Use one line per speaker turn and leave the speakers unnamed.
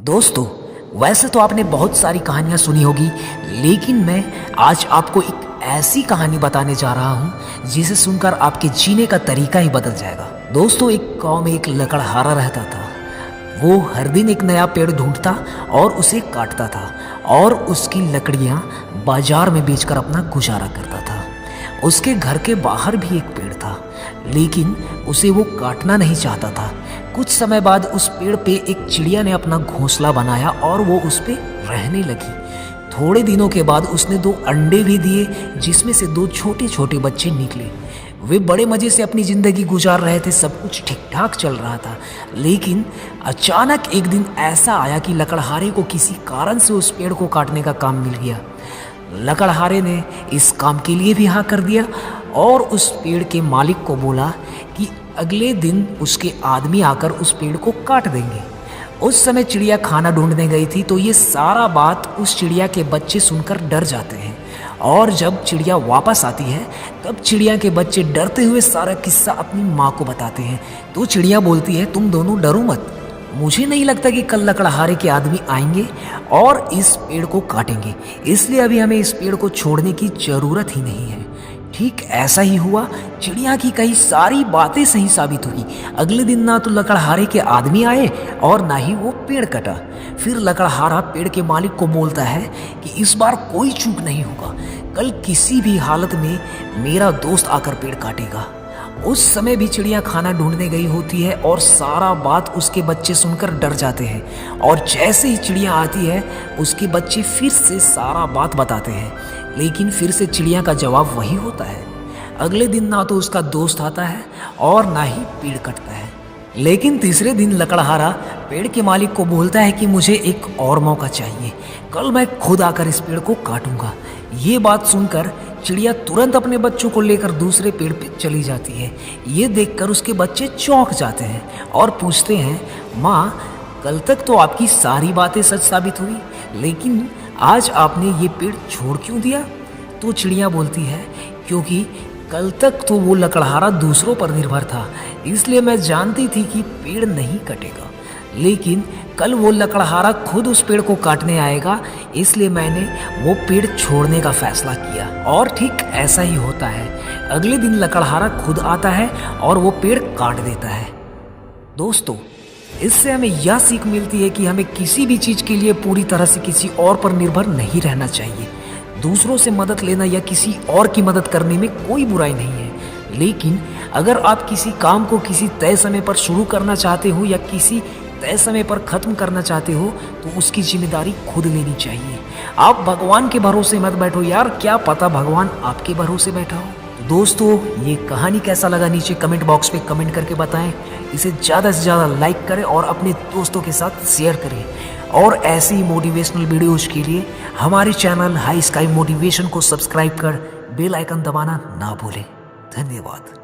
दोस्तों, वैसे तो आपने बहुत सारी कहानियाँ सुनी होगी, लेकिन मैं आज आपको एक ऐसी कहानी बताने जा रहा हूँ जिसे सुनकर आपके जीने का तरीका ही बदल जाएगा। दोस्तों, एक गांव में एक लकड़हारा रहता था। वो हर दिन एक नया पेड़ ढूंढता और उसे काटता था और उसकी लकड़ियाँ बाजार में बेचकर अपना गुजारा करता था। उसके घर के बाहर भी एक पेड़ था, लेकिन उसे वो काटना नहीं चाहता था। कुछ समय बाद उस पेड़ पे एक चिड़िया ने अपना घोंसला बनाया और वो उस पे रहने लगी। थोड़े दिनों के बाद उसने 2 अंडे भी दिए, जिसमें से 2 छोटे छोटे बच्चे निकले। वे बड़े मज़े से अपनी ज़िंदगी गुजार रहे थे, सब कुछ ठीक ठाक चल रहा था। लेकिन अचानक एक दिन ऐसा आया कि लकड़हारे को किसी कारण से उस पेड़ को काटने का काम मिल गया। लकड़हारे ने इस काम के लिए भी हाँ कर दिया और उस पेड़ के मालिक को बोला कि अगले दिन उसके आदमी आकर उस पेड़ को काट देंगे। उस समय चिड़िया खाना ढूंढने गई थी, तो ये सारा बात उस चिड़िया के बच्चे सुनकर डर जाते हैं। और जब चिड़िया वापस आती है, तब चिड़िया के बच्चे डरते हुए सारा किस्सा अपनी माँ को बताते हैं। तो चिड़िया बोलती है, तुम दोनों डरो मत, मुझे नहीं लगता कि कल लकड़हारे के आदमी आएंगे और इस पेड़ को काटेंगे, इसलिए अभी हमें इस पेड़ को छोड़ने की ज़रूरत ही नहीं है। ठीक ऐसा ही हुआ। चिड़िया की कई सारी बातें सही साबित हुई। अगले दिन ना तो लकड़हारे के आदमी आए और ना ही वो पेड़ कटा। फिर लकड़हारा पेड़ के मालिक को बोलता है कि इस बार कोई चूक नहीं होगा, कल किसी भी हालत में मेरा दोस्त आकर पेड़ काटेगा। उस समय भी चिड़िया खाना ढूंढने गई होती है और सारा बात उसके बच्चे सुनकर डर जाते हैं। और जैसे ही चिड़िया आती है, उसके बच्चे फिर से सारा बात बताते हैं, लेकिन फिर से चिड़िया का जवाब वही होता है। अगले दिन ना तो उसका दोस्त आता है और ना ही पेड़ कटता है। लेकिन तीसरे दिन लकड़हारा पेड़ के मालिक को बोलता है कि मुझे एक और मौका चाहिए, कल मैं खुद आकर इस पेड़ को काटूंगा। ये बात सुनकर चिड़िया तुरंत अपने बच्चों को लेकर दूसरे पेड़ पे चली जाती है। ये देखकर उसके बच्चे चौंक जाते हैं और पूछते हैं, माँ, कल तक तो आपकी सारी बातें सच साबित हुई, लेकिन आज आपने ये पेड़ छोड़ क्यों दिया? तो चिड़िया बोलती है, क्योंकि कल तक तो वो लकड़हारा दूसरों पर निर्भर था, इसलिए मैं जानती थी कि पेड़ नहीं कटेगा, लेकिन कल वो लकड़हारा खुद उस पेड़ को काटने आएगा, इसलिए मैंने वो पेड़ छोड़ने का फैसला किया। और ठीक ऐसा ही होता है। अगले दिन लकड़हारा खुद आता है और वो पेड़ काट देता है। दोस्तों, इससे हमें यह सीख मिलती है कि हमें किसी भी चीज़ के लिए पूरी तरह से किसी और पर निर्भर नहीं रहना चाहिए। दूसरों से मदद लेना या किसी और की मदद करने में कोई बुराई नहीं है, लेकिन अगर आप किसी काम को किसी तय समय पर शुरू करना चाहते हो या किसी तय समय पर खत्म करना चाहते हो, तो उसकी जिम्मेदारी खुद लेनी चाहिए। आप भगवान के भरोसे मत बैठो यार, क्या पता भगवान आपके भरोसे बैठा हो। दोस्तों, ये कहानी कैसा लगा नीचे कमेंट बॉक्स में कमेंट करके बताएं। इसे ज़्यादा से ज़्यादा लाइक करें और अपने दोस्तों के साथ शेयर करें। और ऐसी ही मोटिवेशनल वीडियोज़ के लिए हमारे चैनल हाई स्काई मोटिवेशन को सब्सक्राइब कर बेल आइकन दबाना ना भूलें। धन्यवाद।